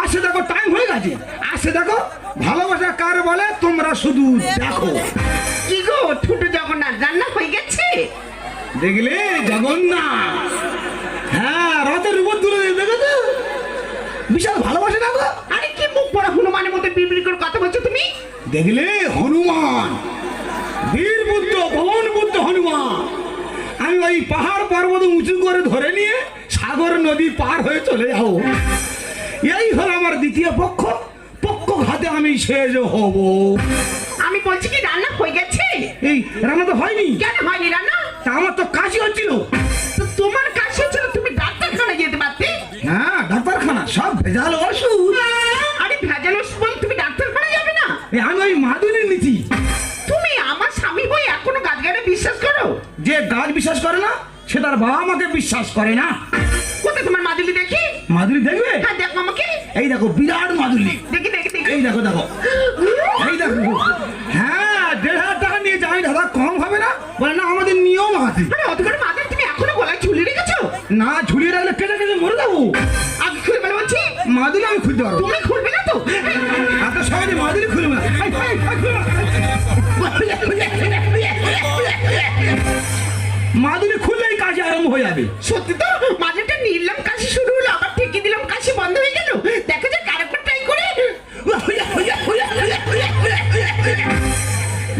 আসে দেখো, টাইম হয়ে গেছে, আসে দেখো। ভালোবাসা কার বলে তোমরা শুধু দেখো। কি গো ছোটু জগন্নাথ, রান্না হয়ে গেছে? দেখলে জগন্নাথ, হ্যাঁ রথের উপর তুলে দিয়ে দেখো তো, বিশাল ভালোবাসে না গো। আরে কি মুখ পড়া হনুমানের মতো বিড়বিড় করে কথা বলছো তুমি? দেখলে হনুমান, বীর বুদ্ধ, ভবন বুদ্ধ হনুমান। আমি ওই পাহাড় পর্বত উঁচু করে ধরে নিয়ে সাগর নদী পার হয়ে চলে যাবো। এই হলো আমার দ্বিতীয় পক্ষ, পক্ষ ঘাতে আমি শেষ হব। আমি বলছি কি রান্না হয়ে গেছে? এই রান্না তো হয়নি। কেন হয়নি রান্না? তা আমার তো কাশি হচ্ছিল। তো তোমার কাছে ছিল, তুমি ডাক্তারখানা যেতে পারতে। হ্যাঁ ডাক্তারখানা, সব ভেজাল ওষুধ। আরে ভেজাল ওষুধ বলে তুমি ডাক্তারখানা যাবে না? আমি ওই মাদুলি নিচ্ছি। তুমি আমার স্বামী বই এখনো গাছ গাড়ে বিশ্বাস করো? যে গাছ বিশ্বাস করে না সে তার বাবা আমাকে বিশ্বাস করে না। কোথায় তোমার মাদুলি দেখি? মাদুলি দেখবে? হ্যাঁ দেখো আমাকে। এই দেখো বিরাট মাদুলি। দেখি দেখি দেখি। এই দেখো দেখো, এই দেখো। হ্যাঁ 1,500 টাকা নিয়ে যাই দাদা, কম হবে না? বলে না আমাদের নিয়ম আছে। আরে অত করে মাদুলি তুমি এখনো গলায় ঝুলিয়ে রেখেছো? না ঝুলিয়ে রাখলে কেটে কেটে মরে যাবো। আগে খুলে বলে বলছি। মাদুলি আমি খুলতে পারবো। তুমি খুলবে না তো? এত সহজে মাদুলি খুলবে না। মাদুলি খুললেই কাজ আরম্ভ হয়ে যাবে। সত্যি তো? মাঝেটা নিলাম কাশি শুরু হলো, আবার ঠেকে দিলাম কাশি বন্ধ হয়ে গেল। দেখা যাক আরেকবার ট্রাই করে।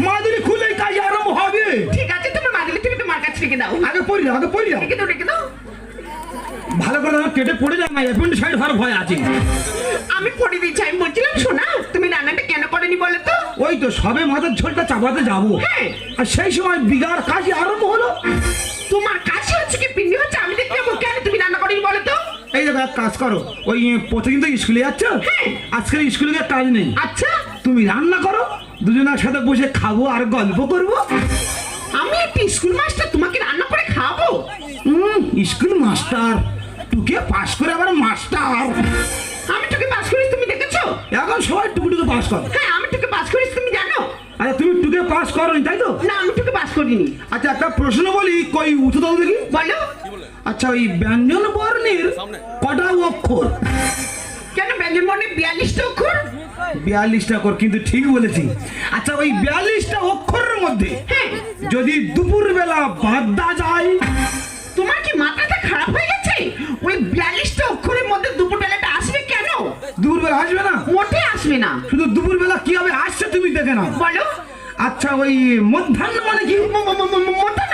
মাদুলি খুললেই কাজ আরম্ভ হবে। ঠিক আছে, তোমার মাদুলি তুমি তোমার কাছে রেখে দাও। আগে পড়ি যাও, আগে পড়ি যাও। রেখে দাও রেখে দাও। ভালো করে কেটে পড়ে যায় না, অ্যাপেন্ডিসাইড হওয়ার ভয় আছে। আমি পড়ে দিচ্ছি। আমি বলছিলাম শোনা, তুমি রান্নাটা কেন করেনি বলো তো? ওই তো সবে মাথার ঝোলটা চাপাতে যাবো, হ্যাঁ। আর সেই সময় বিঘার কাজ আরম্ভ হলো। তোমার কাশি হচ্ছে কি পিন্ডি হচ্ছে আমি দেখতে যাবো, কেন তুমি রান্না করেনি বলো তো? এই দেখো এক কাজ করো, ওই প্রতিদিন তো স্কুলে যাচ্ছ, হ্যাঁ। আজকে স্কুলে গিয়ে কাজ নেই, আচ্ছা তুমি রান্না করো, দুজনের সাথে বসে খাবো আর গল্প করবো। আমি একটা স্কুল মাস্টার, তোমাকে রান্না করে খাওয়াবো? স্কুল মাস্টার, টুকে পাস করে আবার মাস্টার। আমি তোকে পাস করিস তুমি দেখেছো? এখন সবাই টুকে টুকে পাস করে। হ্যাঁ আমি তোকে পাস করিস তুমি জানো? আচ্ছা তুমি টুকে পাস করোনি তাই তো? না আমি তোকে পাস করিনি। আচ্ছা একটা প্রশ্ন বলি, কই উঠে দাও দেখি। বলো। আচ্ছা ওই ব্যঞ্জন বর্ণের কটা অক্ষর? কেন ব্যঞ্জন বর্ণে 42টা অক্ষর? 42টা অক্ষর, কিন্তু ঠিক বলেছি। আচ্ছা ওই 42টা অক্ষরের মধ্যে হ্যাঁ। যদি দুপুর বেলা বাদ্দা যায়? তোমার কি মাথাটা খারাপ হয়ে গেছে? ওই 42টা অক্ষরের মধ্যে দুপুরবেলাটা আসবে কেন? দুপুর বেলা আসবে না? মোটে আসবে না। শুধু দুপুর বেলা কিভাবে আসছে তুমি দেখে নাও। বলো। আচ্ছা ওই মধ্যাহ্ন মানে কি? মোটা